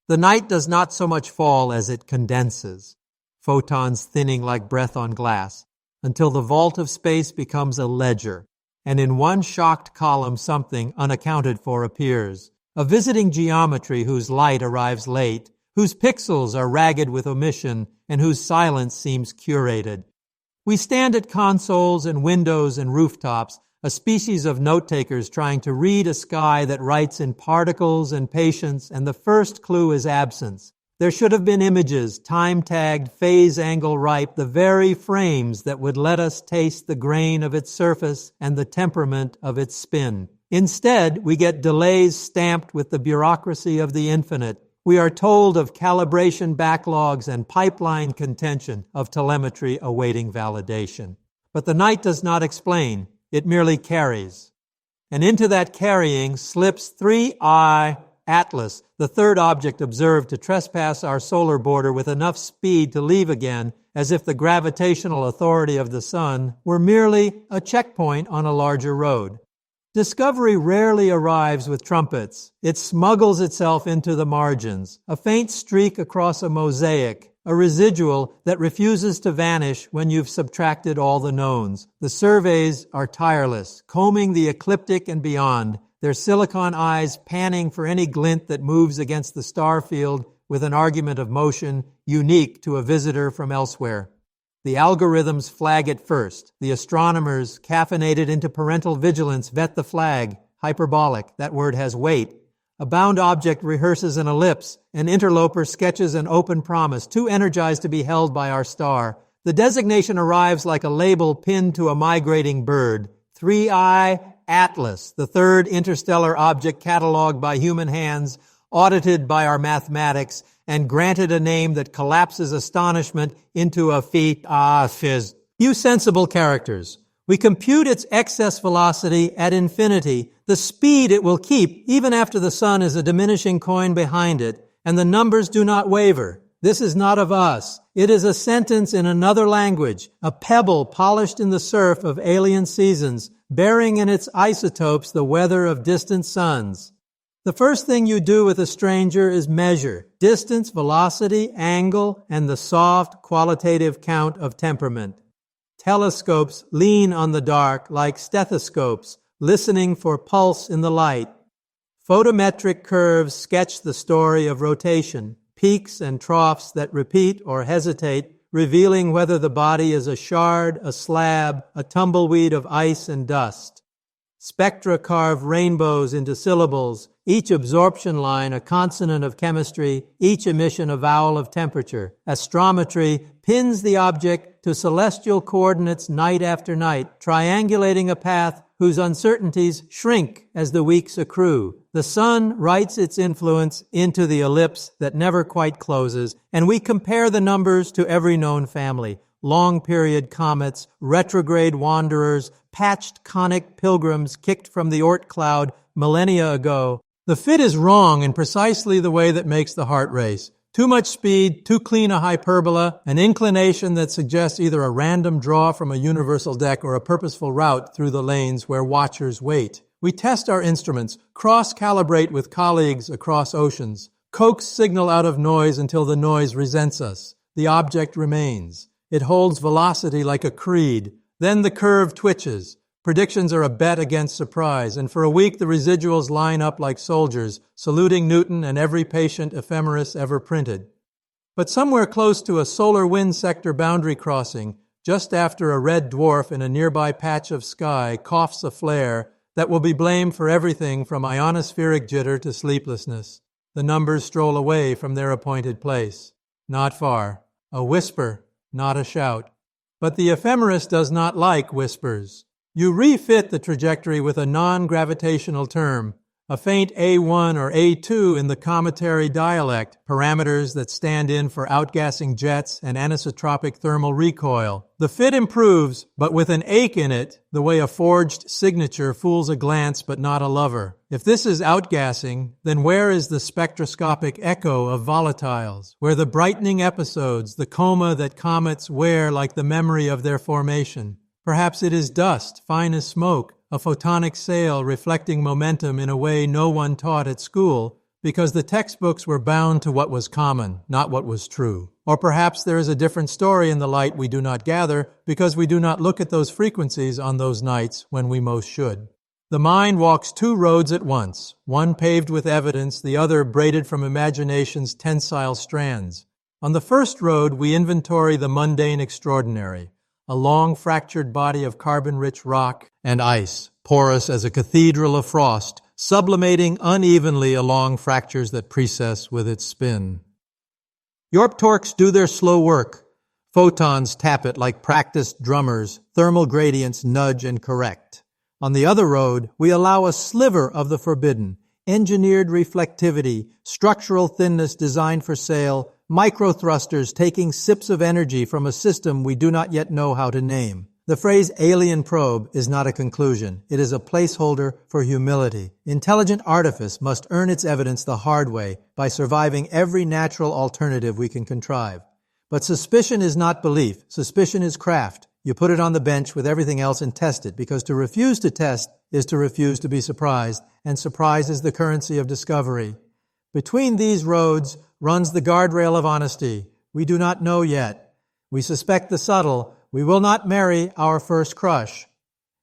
The night does not so much fall as it condenses, photons thinning like breath on glass, until the vault of space becomes a ledger, and in one shocked column something unaccounted for appears, a visiting geometry whose light arrives late, whose pixels are ragged with omission, and whose silence seems curated. We stand at consoles and windows and rooftops, a species of note-takers trying to read a sky that writes in particles and patience, and the first clue is absence. There should have been images, time-tagged, phase-angle ripe, the very frames that would let us taste the grain of its surface and the temperament of its spin. Instead, we get delays stamped with the bureaucracy of the infinite. We are told of calibration backlogs and pipeline contention of telemetry awaiting validation. But the night does not explain. It merely carries. And into that carrying slips 3I Atlas, the third object observed to trespass our solar border with enough speed to leave again, as if the gravitational authority of the sun were merely a checkpoint on a larger road. Discovery rarely arrives with trumpets. It smuggles itself into the margins, a faint streak across a mosaic, a residual that refuses to vanish when you've subtracted all the knowns. The surveys are tireless, combing the ecliptic and beyond, their silicon eyes panning for any glint that moves against the star field with an argument of motion unique to a visitor from elsewhere. The algorithms flag it first. The astronomers, caffeinated into parental vigilance, vet the flag. Hyperbolic, that word has weight. A bound object rehearses an ellipse. An interloper sketches an open promise, too energized to be held by our star. The designation arrives like a label pinned to a migrating bird. 3I Atlas, the third interstellar object cataloged by human hands, audited by our mathematics, and granted a name that collapses astonishment into a fizz. Few sensible characters. We compute its excess velocity at infinity, the speed it will keep even after the sun is a diminishing coin behind it, and the numbers do not waver. This is not of us. It is a sentence in another language, a pebble polished in the surf of alien seasons, bearing in its isotopes the weather of distant suns. The first thing you do with a stranger is measure distance, velocity, angle, and the soft, qualitative count of temperament. Telescopes lean on the dark like stethoscopes, listening for pulse in the light. Photometric curves sketch the story of rotation, peaks and troughs that repeat or hesitate, revealing whether the body is a shard, a slab, a tumbleweed of ice and dust. Spectra carve rainbows into syllables, each absorption line a consonant of chemistry, each emission a vowel of temperature. Astrometry pins the object to celestial coordinates night after night, triangulating a path whose uncertainties shrink as the weeks accrue. The sun writes its influence into the ellipse that never quite closes, and we compare the numbers to every known family. Long-period comets, retrograde wanderers, patched conic pilgrims kicked from the Oort cloud millennia ago. The fit is wrong in precisely the way that makes the heart race. Too much speed, too clean a hyperbola, an inclination that suggests either a random draw from a universal deck or a purposeful route through the lanes where watchers wait. We test our instruments, cross-calibrate with colleagues across oceans, coax signal out of noise until the noise resents us. The object remains. It holds velocity like a creed. Then the curve twitches. Predictions are a bet against surprise, and for a week the residuals line up like soldiers, saluting Newton and every patient ephemeris ever printed. But somewhere close to a solar wind sector boundary crossing, just after a red dwarf in a nearby patch of sky coughs a flare that will be blamed for everything from ionospheric jitter to sleeplessness, the numbers stroll away from their appointed place. Not far. A whisper, not a shout. But the ephemeris does not like whispers. You refit the trajectory with a non-gravitational term, a faint A1 or A2 in the cometary dialect, parameters that stand in for outgassing jets and anisotropic thermal recoil. The fit improves, but with an ache in it, the way a forged signature fools a glance but not a lover. If this is outgassing, then where is the spectroscopic echo of volatiles, where the brightening episodes, the coma that comets wear like the memory of their formation? Perhaps it is dust, fine as smoke, a photonic sail reflecting momentum in a way no one taught at school, because the textbooks were bound to what was common, not what was true. Or perhaps there is a different story in the light we do not gather because we do not look at those frequencies on those nights when we most should. The mind walks two roads at once, one paved with evidence, the other braided from imagination's tensile strands. On the first road, we inventory the mundane extraordinary, a long fractured body of carbon-rich rock and ice, porous as a cathedral of frost, sublimating unevenly along fractures that precess with its spin. Yorp torques do their slow work. Photons tap it like practiced drummers, thermal gradients nudge and correct. On the other road, we allow a sliver of the forbidden, engineered reflectivity, structural thinness designed for sale, microthrusters taking sips of energy from a system we do not yet know how to name. The phrase alien probe is not a conclusion. It is a placeholder for humility. Intelligent artifice must earn its evidence the hard way by surviving every natural alternative we can contrive. But suspicion is not belief. Suspicion is craft. You put it on the bench with everything else and test it, because to refuse to test is to refuse to be surprised, and surprise is the currency of discovery. Between these roads runs the guardrail of honesty. We do not know yet. We suspect the subtle. We will not marry our first crush.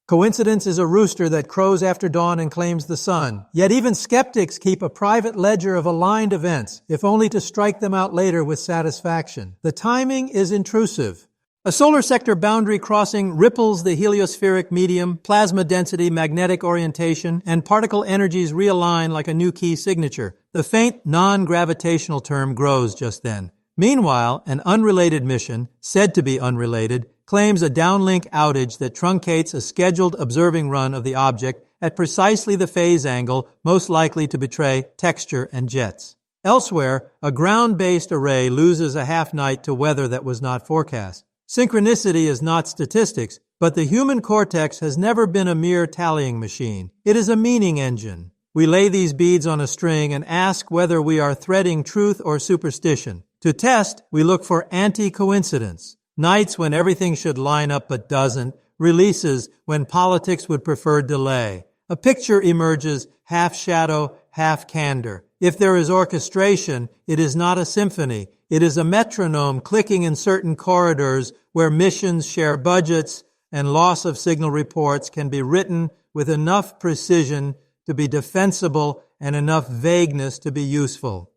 Coincidence is a rooster that crows after dawn and claims the sun. Yet even skeptics keep a private ledger of aligned events, if only to strike them out later with satisfaction. The timing is intrusive. A solar sector boundary crossing ripples the heliospheric medium, plasma density, magnetic orientation, and particle energies realign like a new key signature. The faint non-gravitational term grows just then. Meanwhile, an unrelated mission, said to be unrelated, claims a downlink outage that truncates a scheduled observing run of the object at precisely the phase angle most likely to betray texture and jets. Elsewhere, a ground-based array loses a half-night to weather that was not forecast. Synchronicity is not statistics, but the human cortex has never been a mere tallying machine. It is a meaning engine. We lay these beads on a string and ask whether we are threading truth or superstition. To test, we look for anti-coincidence. Nights when everything should line up but doesn't. Releases when politics would prefer delay. A picture emerges, half shadow, half candor. If there is orchestration, it is not a symphony. It is a metronome clicking in certain corridors where missions share budgets and loss of signal reports can be written with enough precision to be defensible and enough vagueness to be useful.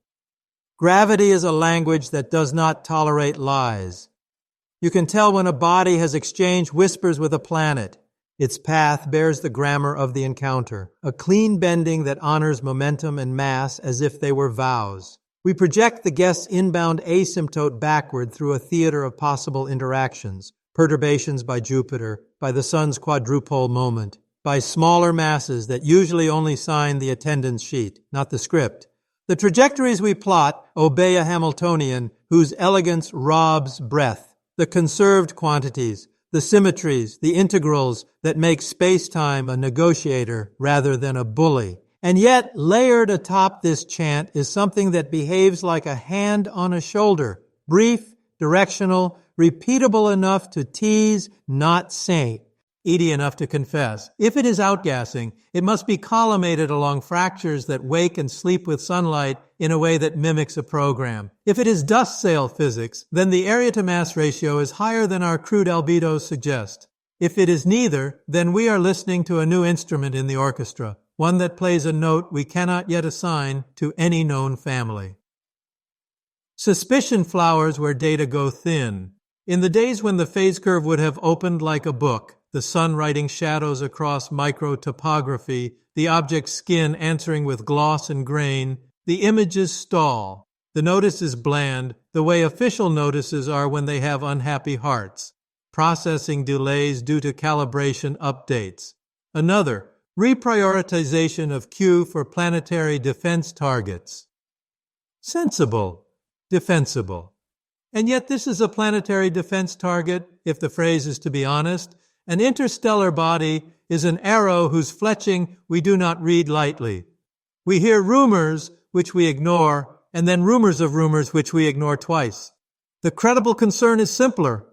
Gravity is a language that does not tolerate lies. You can tell when a body has exchanged whispers with a planet. Its path bears the grammar of the encounter, a clean bending that honors momentum and mass as if they were vows. We project the guest's inbound asymptote backward through a theater of possible interactions, perturbations by Jupiter, by the sun's quadrupole moment, by smaller masses that usually only sign the attendance sheet, not the script. The trajectories we plot obey a Hamiltonian whose elegance robs breath, the conserved quantities, the symmetries, the integrals that make space-time a negotiator rather than a bully. And yet, layered atop this chant is something that behaves like a hand on a shoulder, brief, directional, repeatable enough to tease, not saint, easy enough to confess. If it is outgassing, it must be collimated along fractures that wake and sleep with sunlight in a way that mimics a program. If it is dust sail physics, then the area-to-mass ratio is higher than our crude albedos suggest. If it is neither, then we are listening to a new instrument in the orchestra, one that plays a note we cannot yet assign to any known family. Suspicion flowers where data go thin. In the days when the phase curve would have opened like a book, the sun writing shadows across microtopography, the object's skin answering with gloss and grain, the images stall. The notice is bland, the way official notices are when they have unhappy hearts. Processing delays due to calibration updates. Another, reprioritization of Q for planetary defense targets. Sensible, defensible. And yet this is a planetary defense target, if the phrase is to be honest. An interstellar body is an arrow whose fletching we do not read lightly. We hear rumors which we ignore, and then rumors of rumors which we ignore twice. The credible concern is simpler.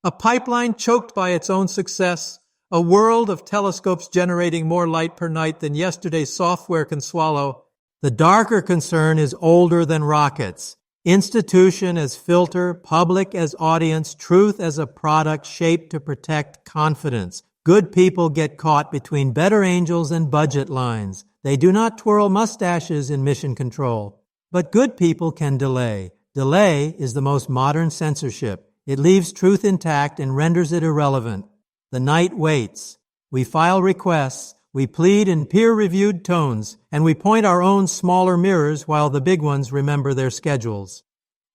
A pipeline choked by its own success, a world of telescopes generating more light per night than yesterday's software can swallow, The darker concern is older than rockets. Institution as filter, public as audience, truth as a product shaped to protect confidence. Good people get caught between better angels and budget lines. They do not twirl mustaches in mission control. But good people can delay. Delay is the most modern censorship. It leaves truth intact and renders it irrelevant. The night waits. We file requests. We plead in peer-reviewed tones, and we point our own smaller mirrors while the big ones remember their schedules.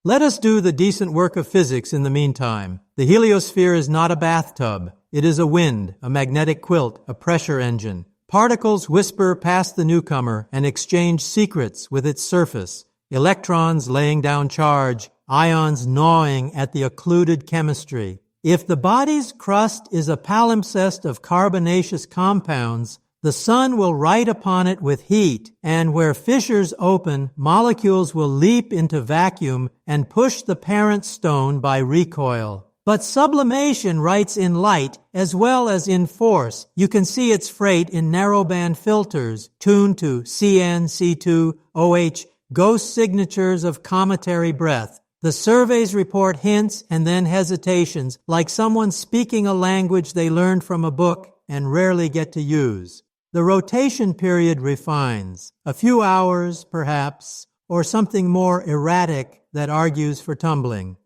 Let us do the decent work of physics in the meantime. The heliosphere is not a bathtub. It is a wind, a magnetic quilt, a pressure engine. Particles whisper past the newcomer and exchange secrets with its surface. Electrons laying down charge, ions gnawing at the occluded chemistry. If the body's crust is a palimpsest of carbonaceous compounds, the sun will write upon it with heat, and where fissures open, molecules will leap into vacuum and push the parent stone by recoil. But sublimation writes in light as well as in force. You can see its freight in narrowband filters, tuned to CN, C2, OH, ghost signatures of cometary breath. The surveys report hints and then hesitations, like someone speaking a language they learned from a book and rarely get to use. The rotation period refines, a few hours, perhaps, or something more erratic that argues for tumbling.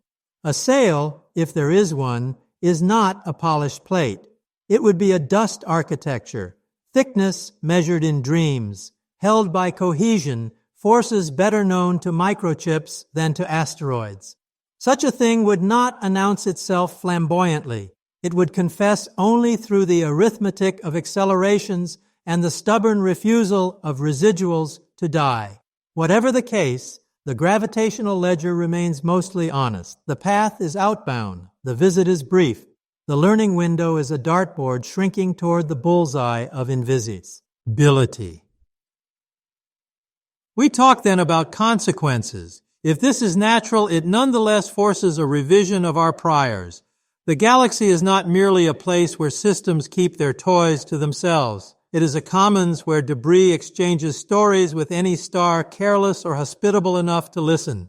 A sail, if there is one, is not a polished plate. It would be a dust architecture, thickness measured in dreams, held by cohesion, forces better known to microchips than to asteroids. Such a thing would not announce itself flamboyantly. It would confess only through the arithmetic of accelerations and the stubborn refusal of residuals to die. Whatever the case, the gravitational ledger remains mostly honest. The path is outbound. The visit is brief. The learning window is a dartboard shrinking toward the bullseye of invisibility. We talk then about consequences. If this is natural, it nonetheless forces a revision of our priors. The galaxy is not merely a place where systems keep their toys to themselves. It is a commons where debris exchanges stories with any star careless or hospitable enough to listen.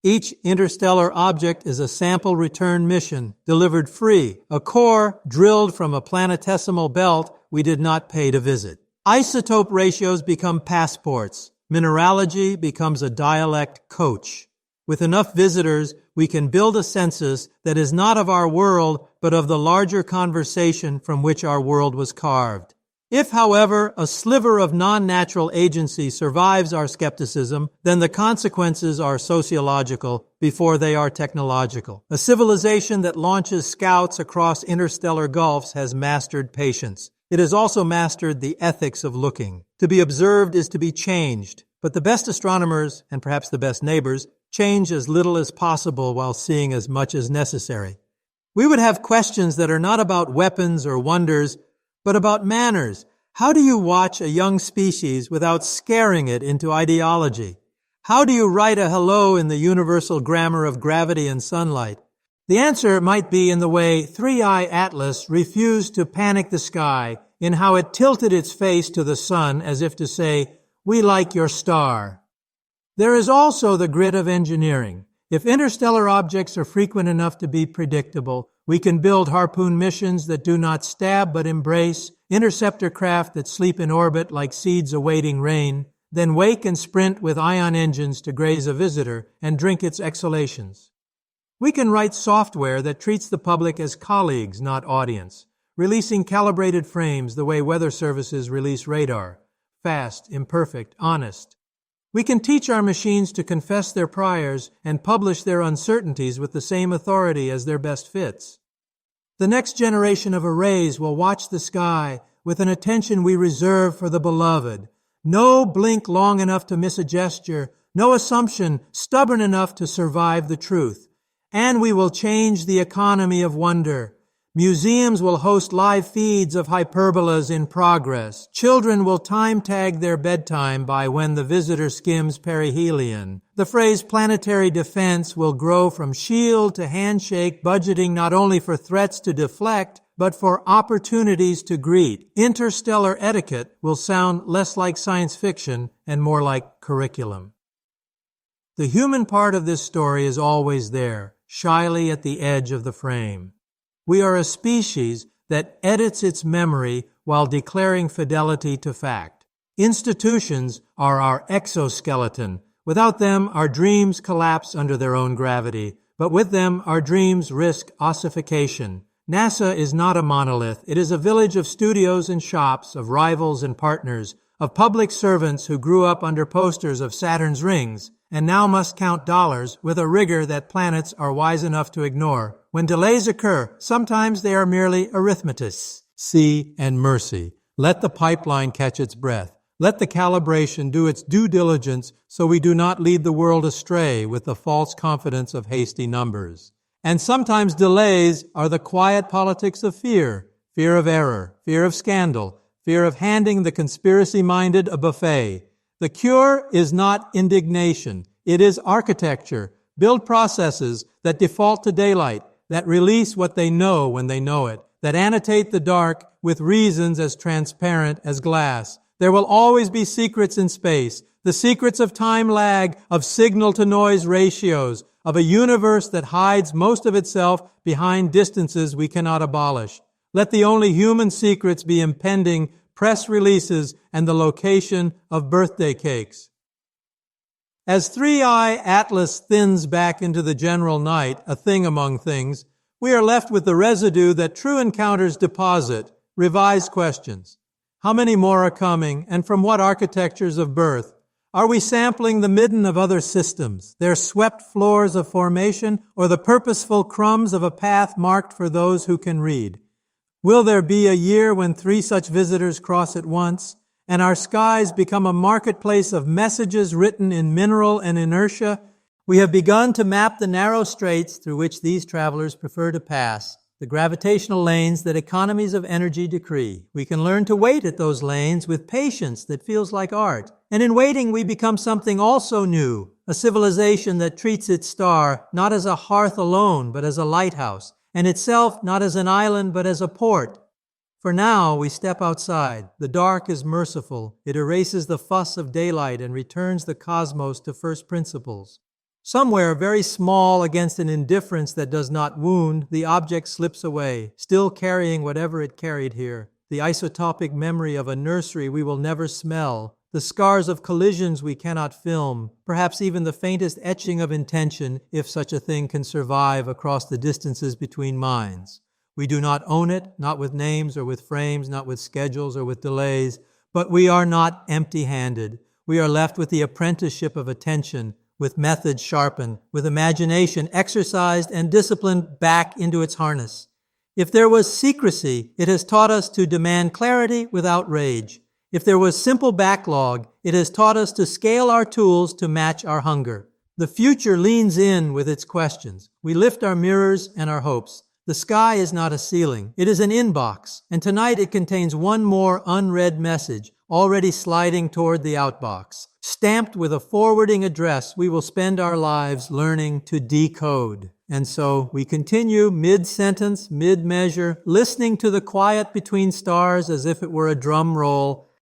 Each interstellar object is a sample return mission, delivered free, a core drilled from a planetesimal belt we did not pay to visit. Isotope ratios become passports. Mineralogy becomes a dialect coach. With enough visitors, we can build a census that is not of our world, but of the larger conversation from which our world was carved. If, however, a sliver of non-natural agency survives our skepticism, then the consequences are sociological before they are technological. A civilization that launches scouts across interstellar gulfs has mastered patience. It has also mastered the ethics of looking. To be observed is to be changed, but the best astronomers, and perhaps the best neighbors, change as little as possible while seeing as much as necessary. We would have questions that are not about weapons or wonders, but about manners. How do you watch a young species without scaring it into ideology? How do you write a hello in the universal grammar of gravity and sunlight? The answer might be in the way 3-Eye Atlas refused to panic the sky, in how it tilted its face to the sun as if to say, "We like your star." There is also the grit of engineering. If interstellar objects are frequent enough to be predictable, we can build harpoon missions that do not stab but embrace, interceptor craft that sleep in orbit like seeds awaiting rain, then wake and sprint with ion engines to graze a visitor and drink its exhalations. We can write software that treats the public as colleagues, not audience, releasing calibrated frames the way weather services release radar, fast, imperfect, honest. We can teach our machines to confess their priors and publish their uncertainties with the same authority as their best fits. The next generation of arrays will watch the sky with an attention we reserve for the beloved. No blink long enough to miss a gesture, no assumption stubborn enough to survive the truth. And we will change the economy of wonder. Museums will host live feeds of hyperbolas in progress. Children will time tag their bedtime by when the visitor skims perihelion. The phrase planetary defense will grow from shield to handshake, budgeting not only for threats to deflect, but for opportunities to greet. Interstellar etiquette will sound less like science fiction and more like curriculum. The human part of this story is always there, shyly at the edge of the frame. We are a species that edits its memory while declaring fidelity to fact. Institutions are our exoskeleton. Without them, our dreams collapse under their own gravity, but with them, our dreams risk ossification. NASA is not a monolith. It is a village of studios and shops, of rivals and partners, of public servants who grew up under posters of Saturn's rings and now must count dollars with a rigor that planets are wise enough to ignore. When delays occur, sometimes they are merely arithmetis. See and mercy. Let the pipeline catch its breath. Let the calibration do its due diligence so we do not lead the world astray with the false confidence of hasty numbers. And sometimes delays are the quiet politics of fear of error, fear of scandal, fear of handing the conspiracy-minded a buffet. The cure is not indignation. It is architecture. Build processes that default to daylight, that release what they know when they know it, that annotate the dark with reasons as transparent as glass. There will always be secrets in space, the secrets of time lag, of signal-to-noise ratios, of a universe that hides most of itself behind distances we cannot abolish. Let the only human secrets be impending press releases and the location of birthday cakes. As 3i Atlas thins back into the general night, a thing among things, we are left with the residue that true encounters deposit, revised questions. How many more are coming, and from what architectures of birth? Are we sampling the midden of other systems, their swept floors of formation, or the purposeful crumbs of a path marked for those who can read? Will there be a year when 3 such visitors cross at once, and our skies become a marketplace of messages written in mineral and inertia? We have begun to map the narrow straits through which these travelers prefer to pass, the gravitational lanes that economies of energy decree. We can learn to wait at those lanes with patience that feels like art. And in waiting, we become something also new, a civilization that treats its star not as a hearth alone, but as a lighthouse, and itself not as an island, but as a port. For now, we step outside. The dark is merciful. It erases the fuss of daylight and returns the cosmos to first principles. Somewhere very small against an indifference that does not wound, the object slips away, still carrying whatever it carried here. The isotopic memory of a nursery we will never smell, the scars of collisions we cannot film, perhaps even the faintest etching of intention, if such a thing can survive across the distances between minds. We do not own it, not with names or with frames, not with schedules or with delays, but we are not empty-handed. We are left with the apprenticeship of attention, with methods sharpened, with imagination exercised and disciplined back into its harness. If there was secrecy, it has taught us to demand clarity without rage. If there was simple backlog, it has taught us to scale our tools to match our hunger. The future leans in with its questions. We lift our mirrors and our hopes. The sky is not a ceiling. It is an inbox, and tonight it contains one more unread message, already sliding toward the outbox. Stamped with a forwarding address, we will spend our lives learning to decode. And so we continue mid-sentence, mid-measure, listening to the quiet between stars as if it were a drum roll,